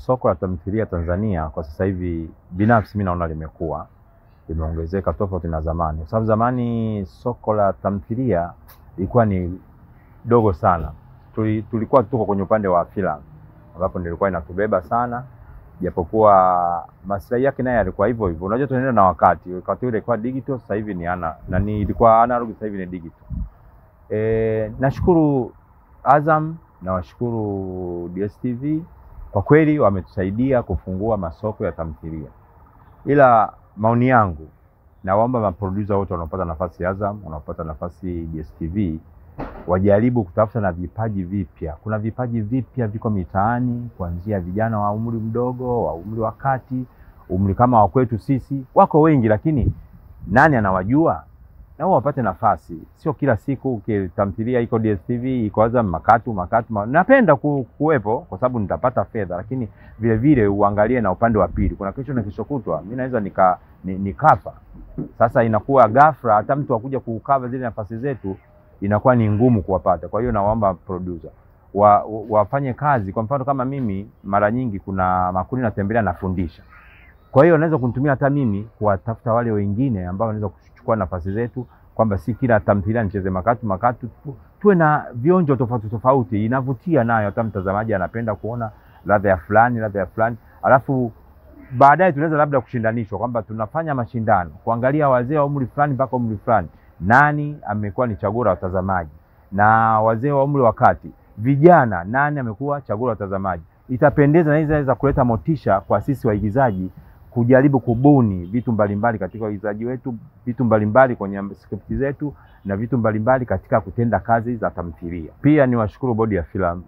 soko la tamthilia Tanzania kwa sasa hivi binafsi mimi naona limeongezeka tofauti na zamani. Kwa sababu zamani soko la tamthilia ilikuwa ni dogo sana. Tulikuwa tuko kwenye upande wa filamu ambapo nilikuwa inatubeba sana, japokuwa maslahi yake naye alikuwa hivyo hivyo. Unajua tunaenda na wakati ule ilikuwa digital, sasa hivi ni ilikuwa analog, sasa hivi ni digital. Nashukuru Azam na washukuru DSTV, kwa kweli wametusaidia kufungua masoko ya tamthilia. Ila maoni yangu, naomba maproducer wote wanaopata nafasi Azam, wanaopata nafasi DSTV, wajaribu kutafuta na vipaji vipya. Kuna vipaji vipya viko mitaani, kuanzia vijana wa umri mdogo, wa umri wa kati, umri kama wa kwetu sisi, wako wengi, lakini nani anawajua? Na wao wapate nafasi. Sio kila siku tamthilia iko DSTV, iko Azam, makatu. Napenda kuwepo kwa sababu nitapata fedha, lakini vile vile uangalie na upande wa pili. Kuna kesho na kesho kutwa mimi naweza nikafa. Sasa inakuwa ghafla, hata mtu akuja kukava zile nafasi zetu inakuwa ni ngumu kuwapata. Kwa hiyo naomba producer wafanye kazi. Kwa mfano kama mimi, mara nyingi kuna makundi natembelea nafundisha. Kwa hiyo naweza kunitumia hata mimi kuwatafuta wale wengine ambao wanaweza kuchukua nafasi zetu, kwamba si kila tamthilia nicheze makatu. Tuwe na vionjo tofauti. Inavutia nayo, hata mtazamaji anapenda kuona ladha ya fulani. Alafu baadaye tunaweza labda kushindanishwa, kwamba tunafanya mashindano kuangalia wazee wa umri fulani mpaka umri fulani, nani amekuwa ni chaguo la watazamaji, na wazee wa umri wa kati, vijana, nani amekuwa chaguo la watazamaji. Itapendeza na inaweza kuleta motisha kwa sisi waigizaji kujaribu kubuni vitu mbalimbali katika uigizaji wetu, vitu mbalimbali kwenye script zetu, na vitu mbalimbali katika kutenda kazi za tamthilia. Pia ni washukuru bodi ya filamu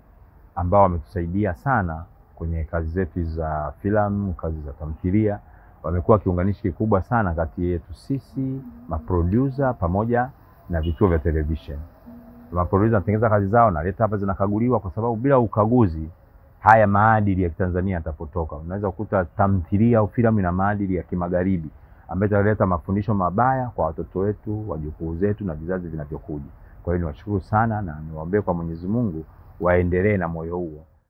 ambao wametusaidia sana kwenye kazi zetu za filamu, kazi za tamthilia. Wamekuwa kiunganishi kikubwa sana kati yetu sisi maproducer pamoja na vituo vya television. Maproducer wanatengeneza kazi zao na leta hapa, zinakaguliwa, kwa sababu bila ukaguzi haya maadili ya Tanzania yatapotoka. Unaweza kukuta tamthilia au filamu ina maadili ya kimagharibi ambayo italeta mafundisho mabaya kwa watoto wetu, wajukuu zetu na vizazi vinavyokuja. Kwa hiyo niwashukuru sana na niwaombe kwa Mwenyezi Mungu waendelee na moyo huo.